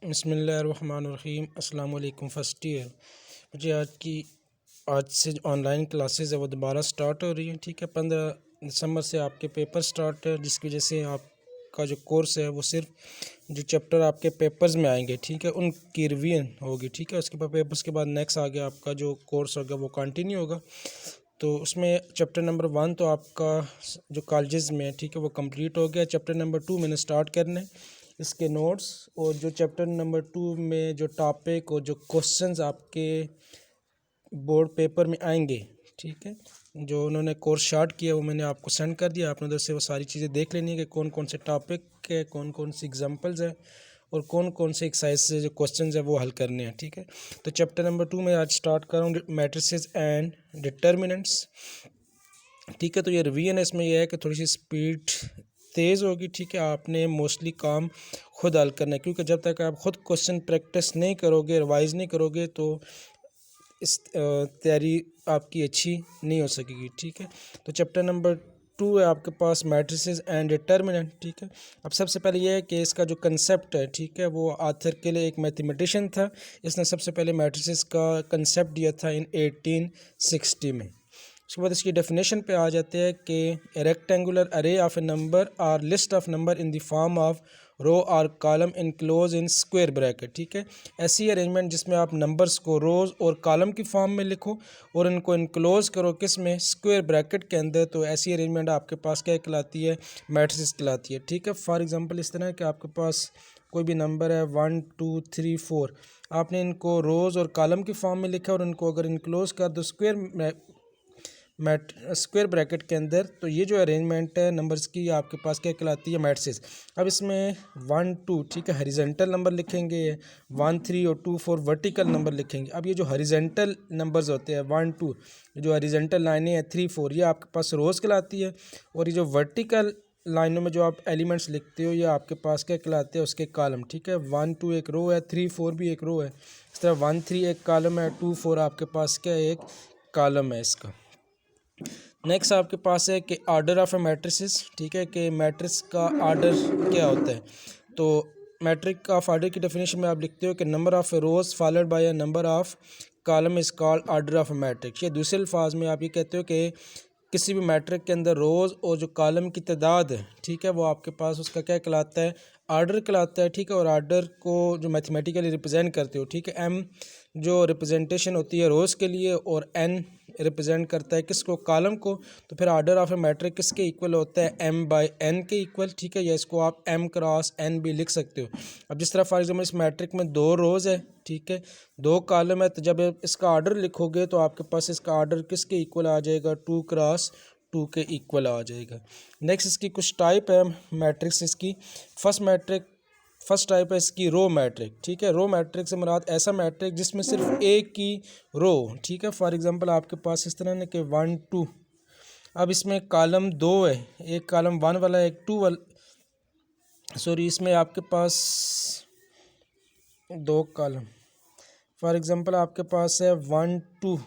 बिस्मिल्लाहिर्रहमानिर्रहीम। अस्सलाम वालेकुम फर्स्ट ईयर। मुझे आज से ऑनलाइन क्लासेस है वो दोबारा स्टार्ट हो रही हैं। ठीक है, 15 दिसंबर से आपके पेपर स्टार्ट है, जिसकी वजह से आपका जो कोर्स है वो सिर्फ जो चैप्टर आपके पेपर्स में आएंगे, ठीक है, उनकी रिवीजन होगी। ठीक है, उसके बाद पेपर्स के बाद नेक्स्ट आगे आपका जो कोर्स होगा वो कंटिन्यू होगा। तो उसमें चैप्टर नंबर 1 तो आपका जो कॉलेजेस में है, ठीक है, वो कंप्लीट हो गया। चैप्टर नंबर 2 मैंने स्टार्ट करने इसके नोट्स, और जो चैप्टर नंबर 2 में जो टॉपिक और जो क्वेश्चंस आपके बोर्ड पेपर में आएंगे, ठीक है, जो उन्होंने कोर्स स्टार्ट किया वो मैंने आपको सेंड कर दिया। आपने उधर से वो सारी चीज़ें देख लेनी है कि कौन कौन से टॉपिक है, कौन कौन सी एग्जांपल्स है और कौन कौन से एक्सरसाइज से जो क्वेश्चंस है वो हल करने हैं। ठीक है, तो चैप्टर नंबर 2 में आज स्टार्ट करूँ मैट्रिसेस एंड डिटर्मिनेंट्स। ठीक है, तो ये रिवीजन है, इसमें यह है कि थोड़ी सी स्पीड तेज़ होगी। ठीक है, आपने मोस्टली काम खुद हल करना है, क्योंकि जब तक आप खुद क्वेश्चन प्रैक्टिस नहीं करोगे, रिवाइज नहीं करोगे, तो इस तैयारी आपकी अच्छी नहीं हो सकेगी। ठीक है, तो चैप्टर नंबर 2 है आपके पास मैट्रिसेस एंड डिटर्मिनेंट। ठीक है, अब सबसे पहले यह है कि इसका जो कंसेप्ट है, ठीक है, वो आर्थर के लिए एक मैथमेटिशियन था। इसने सबसे पहले मैट्रिसेस का कंसेप्ट दिया था इन 1860 में। उसके बाद इसकी डेफिनेशन पे आ जाते हैं कि rectangular array of a number or list of number in the form of row और column enclose in square bracket. ठीक है, ऐसी अरेंजमेंट जिसमें आप नंबर्स को रोज़ और कॉलम की फॉर्म में लिखो और इनको इनक्लोज करो किस में, स्क्वायर ब्रैकेट के अंदर। तो ऐसी अरेंजमेंट आपके पास क्या कहलाती है, मैट्रिसेस कहलाती है। ठीक है, फॉर एग्जांपल इस तरह कि आपके पास कोई भी नंबर है 1 2 3 4, आपने इनको रोज़ और कॉलम की फॉर्म में लिखा और इनको अगर इनक्लोज कर दो स्क्वायर ब्रैकेट के अंदर, तो ये जो अरेंजमेंट है नंबर्स की आपके पास क्या कहलाती है, मैट्रिसेस। अब इसमें 1 2, ठीक है, हॉरिजॉन्टल नंबर लिखेंगे, 1 3 और 2 4 वर्टिकल नंबर लिखेंगे। अब ये जो हॉरिजॉन्टल नंबर्स होते हैं 1 2, जो हॉरिजॉन्टल लाइनें हैं 3 4, ये आपके पास रोज़ कहलाती है। और ये जो वर्टिकल लाइनों में जो आप एलिमेंट्स लिखते हो ये आपके पास क्या कहलाते हैं, उसके कॉलम। ठीक है, 1 2 एक रो है, 3 4 भी एक रो है। इस तरह 1 3 एक कॉलम है, 2 4 आपके पास क्या है, एक कॉलम है इसका। नेक्स्ट आपके पास है कि ऑर्डर ऑफ ए मैट्रिसेस। ठीक है, कि मैट्रिक्स का ऑर्डर क्या होता है। तो मैट्रिक ऑफ ऑर्डर की डेफिनेशन में आप लिखते हो कि number of rose followed by a number of column is called order of A matrix. ये दूसरे अल्फाज में आप ये कहते हो कि किसी भी मैट्रिक के अंदर रोज़ और जो कॉलम की तादाद है, ठीक है, वो आपके पास उसका क्या कहलाता है, आर्डर कहलाता है। ठीक है, और आर्डर को जो मैथमेटिकली रिप्रेजेंट करते हो, ठीक है, एम जो रिप्रेजेंटेशन होती है रोज़ के लिए और एन रिप्रेजेंट करता है किसको, कॉलम को। तो फिर आर्डर ऑफ ए मैट्रिक किसके इक्वल होता है, एम बाय एन के इक्वल। ठीक है, या इसको आप एम क्रॉस एन भी लिख सकते हो। अब जिस तरह फॉर एग्जाम्पल इस मैट्रिक में 2 रोज़ है, ठीक है, 2 कॉलम है, तो जब इसका आर्डर लिखोगे तो आपके पास इसका आर्डर किसके इक्वल आ जाएगा, 2 क्रॉस 2 के इक्वल आ जाएगा। नेक्स्ट इसकी कुछ टाइप है मैट्रिक्स इसकी। फर्स्ट टाइप है इसकी रो मैट्रिक। ठीक है, रो मैट्रिक से मुराद ऐसा मैट्रिक जिसमें सिर्फ एक की रो। ठीक है, फॉर एग्जांपल आपके पास इस तरह ने कि 1 2, अब इसमें कॉलम 2 है, एक कॉलम 1 वाला है, एक 2 वाला, सॉरी, इसमें आपके पास 2 कॉलम। फॉर एग्जांपल आपके पास है 1 2,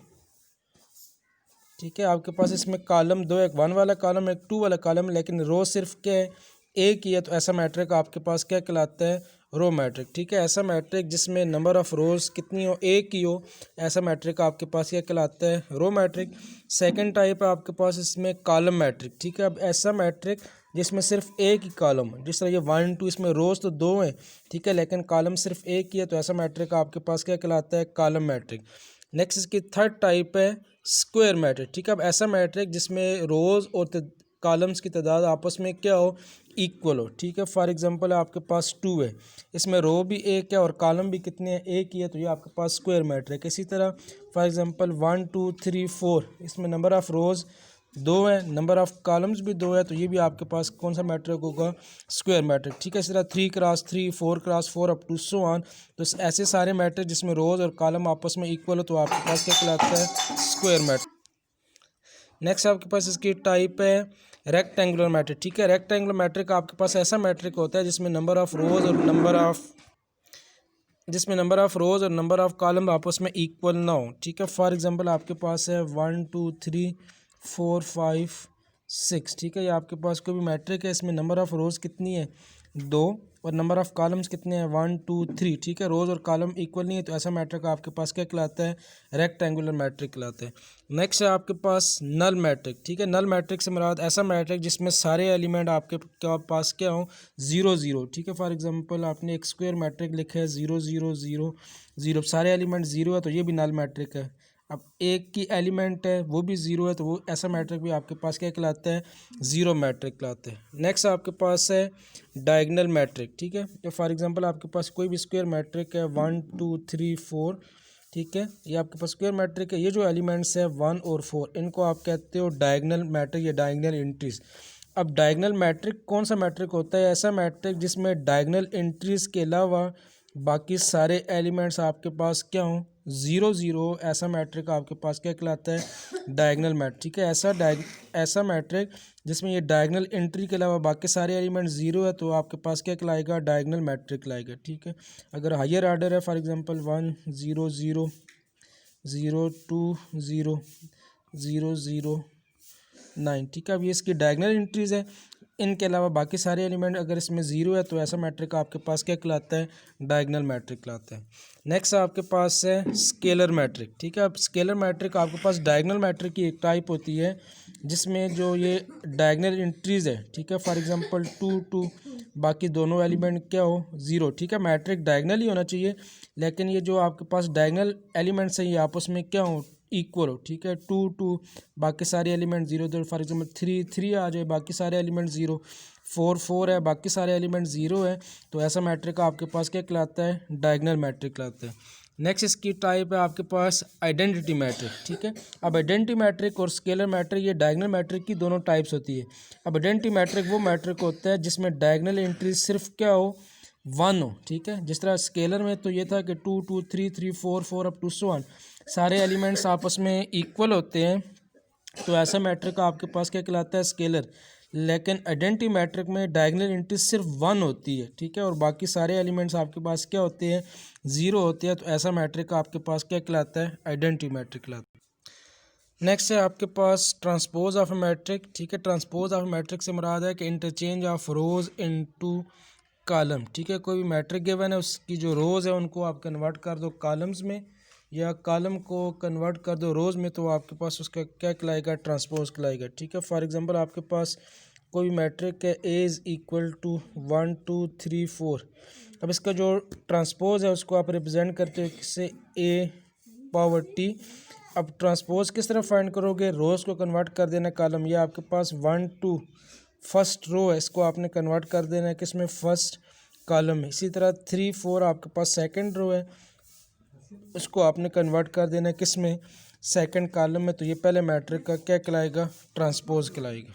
ठीक है, आपके पास इसमें कॉलम 2, एक 1 वाला कॉलम, एक 2 वाला कॉलम, लेकिन रो सिर्फ क्या है, एक ही है। तो ऐसा मैट्रिक आपके पास क्या कहलाता है, रो मैट्रिक। ठीक है, ऐसा मैट्रिक जिसमें नंबर ऑफ रोज कितनी हो, एक ही हो, ऐसा मैट्रिक आपके पास क्या कहलाता है, रो मैट्रिक। सेकंड टाइप है आपके पास इसमें कॉलम मैट्रिक। ठीक है, अब ऐसा मैट्रिक जिसमें सिर्फ एक ही कॉलम है, जिस तरह ये 1 2, इसमें रोज तो 2 हैं, ठीक है, लेकिन कॉलम सिर्फ एक ही है, तो ऐसा मैट्रिक आपके पास क्या कहलाता है, कॉलम मैट्रिक। नेक्स्ट इसकी थर्ड टाइप है स्क्वायर मैट्रिक। ठीक है, अब ऐसा मैट्रिक जिसमें रोज़ और कॉलम्स की तादाद आपस में क्या हो, इक्वल हो। ठीक है, फॉर एग्जांपल आपके पास 2 है, इसमें रो भी एक है और कॉलम भी कितने हैं, एक ही है, तो ये आपके पास स्क्वायर मैट्रिक। इसी तरह फॉर एग्जांपल 1 2 3 4, इसमें नंबर ऑफ़ रोज़ 2 है, नंबर ऑफ़ कॉलम्स भी 2 है, तो ये भी आपके पास कौन सा मैट्रिक होगा, स्क्वायर मैट्रिक। ठीक है, इस तरह 3 cross 3 4 cross 4 up to so on. तो ऐसे सारे मैट्रिक जिसमें रोज़ और कॉलम आपस में इक्वल हो, तो आपके पास क्या कहलाता है, स्क्वायर मैट्रिक। नेक्स्ट आपके पास इसकी टाइप है रेक्टेंगुलर मैट्रिक। ठीक है, रेक्टेंगुलर मैट्रिक आपके पास ऐसा मैट्रिक होता है जिसमें नंबर ऑफ़ रोज़ और नंबर ऑफ़ कॉलम आपस में इक्वल ना हो। ठीक है, फॉर एग्जांपल आपके पास है 1 2 3 4 5 6। ठीक है, ये आपके पास कोई भी मैट्रिक है, इसमें नंबर ऑफ़ रोज़ कितनी है, 2, और नंबर ऑफ़ कॉलम्स कितने हैं 1 2 3, ठीक है। रोज़ और कॉलम इक्वल नहीं है तो ऐसा मैट्रिक आपके पास क्या कहलाता है, रेक्टेंगुलर मैट्रिक कहलाता है। नेक्स्ट है आपके पास नल मैट्रिक, ठीक है। नल मैट्रिक से मुराद ऐसा मैट्रिक जिसमें सारे एलिमेंट आपके पास क्या हो, 0 0, ठीक है। फॉर एग्जांपल आपने एक स्क्वायर मैट्रिक लिखा है 0 0 0 0, सारे एलिमेंट 0 है तो ये भी नल मैट्रिक है। अब एक की एलिमेंट है वो भी 0 है तो वो ऐसा मैट्रिक भी आपके पास क्या कहलाता है, 0 मैट्रिक कहलाता है। नेक्स्ट आपके पास है डायगोनल मैट्रिक, ठीक है। तो फॉर एग्जांपल आपके पास कोई भी स्क्वायर मैट्रिक है 1 2 3 4, ठीक है। ये आपके पास स्क्वायर मैट्रिक है, ये जो एलिमेंट्स है 1 और 4 इनको आप कहते हो डायगोनल मैट्रिक या डायगोनल एंट्रीज। अब डायगोनल मैट्रिक कौन सा मैट्रिक होता है, ऐसा मैट्रिक जिसमें डायगोनल एंट्रीज के अलावा बाकी सारे एलिमेंट्स आपके पास क्या हों, 0 0, ऐसा मैट्रिक आपके पास क्या कहलाता है, डायगोनल मैट्रिक, ठीक है। ऐसा मैट्रिक जिसमें ये डायगोनल एंट्री के अलावा बाकी सारे एलिमेंट 0 है तो आपके पास क्या कहलाएगा, डायगोनल मैट्रिक लाएगा, ठीक है। अगर हायर ऑर्डर है फॉर एग्जांपल 1 0 0 0 2 0 0 0 9, ठीक है। अब ये इसकी डायगोनल एंट्रीज है, इनके अलावा बाकी सारे एलिमेंट अगर इसमें 0 है तो ऐसा मैट्रिक आपके पास क्या कहलाता है, डायगोनल मैट्रिक कहलाता है। नेक्स्ट आपके पास है स्केलर मैट्रिक, ठीक है। अब स्केलर मैट्रिक आपके पास डायगोनल मैट्रिक की एक टाइप होती है जिसमें जो ये डायगोनल एंट्रीज है, ठीक है। फॉर एग्जांपल 2 2, बाकी दोनों एलिमेंट क्या हो, 0, ठीक है। मैट्रिक डायगोनल ही होना चाहिए लेकिन ये जो आपके पास डायगोनल एलिमेंट्स हैं ये आपस में क्या हो, इक्वल हो, ठीक है। 2 2, बाकी सारे एलिमेंट 0 0, फॉर एग्जांपल 3 3 आ जाए, बाकी सारे एलिमेंट 0, 4 4 है, बाकी सारे एलिमेंट 0 है तो ऐसा मैट्रिक आपके पास क्या कहलाता है, डायगोनल मैट्रिक कहलाता है। नेक्स्ट इसकी टाइप है आपके पास आइडेंटिटी मैट्रिक, ठीक है। अब आइडेंटिटी मैट्रिक और स्केलर मैट्रिक ये डायगोनल मैट्रिक की दोनों टाइप्स होती है। अब आइडेंटिटी मैट्रिक वो मैट्रिक होता है जिसमें डायगोनल एंट्री सिर्फ क्या हो, 1 हो, ठीक है। जिस तरह स्केलर में तो ये था कि 2 2 3 3 4 4 अप टू सो ऑन, सारे एलिमेंट्स आपस में इक्वल होते हैं तो ऐसा मैट्रिक आपके पास क्या कहलाता है, स्केलर। लेकिन आइडेंटिटी मैट्रिक में डायगोनल एंट्री सिर्फ 1 होती है, ठीक है, और बाकी सारे एलिमेंट्स आपके पास क्या होते हैं, 0 होते हैं तो ऐसा मैट्रिक आपके पास क्या कहलाता है, आइडेंटिटी मैट्रिक कहलाता है। नेक्स्ट है आपके पास ट्रांसपोज ऑफ मैट्रिक, ठीक है। ट्रांसपोज ऑफ मैट्रिक से मुराद है कि interchange of rose into column, ठीक है। कोई भी मैट्रिक गिवन है उसकी जो रोज़ है उनको आप कन्वर्ट कर दो कॉलम्स में या कॉलम को कन्वर्ट कर दो रोज़ में तो आपके पास उसका क्या कहलाएगा, ट्रांसपोज कहलाएगा, ठीक है। फॉर एग्जांपल आपके पास कोई मैट्रिक है ए इज़ इक्वल टू 1 2 3 4, अब इसका जो ट्रांसपोज है उसको आप रिप्रेजेंट करते हो किससे, ए पावर टी। अब ट्रांसपोज किस तरह फाइंड करोगे, रोज़ को कन्वर्ट कर देना कॉलम, या आपके पास 1 2 फर्स्ट रो है इसको आपने कन्वर्ट कर देना है किस में, फर्स्ट कॉलम में। इसी तरह 3 4 आपके पास सेकंड रो है उसको आपने कन्वर्ट कर देना है किस में, सेकंड कॉलम में। तो ये पहले मैट्रिक का क्या कहलाएगा, ट्रांसपोज कहलाएगा।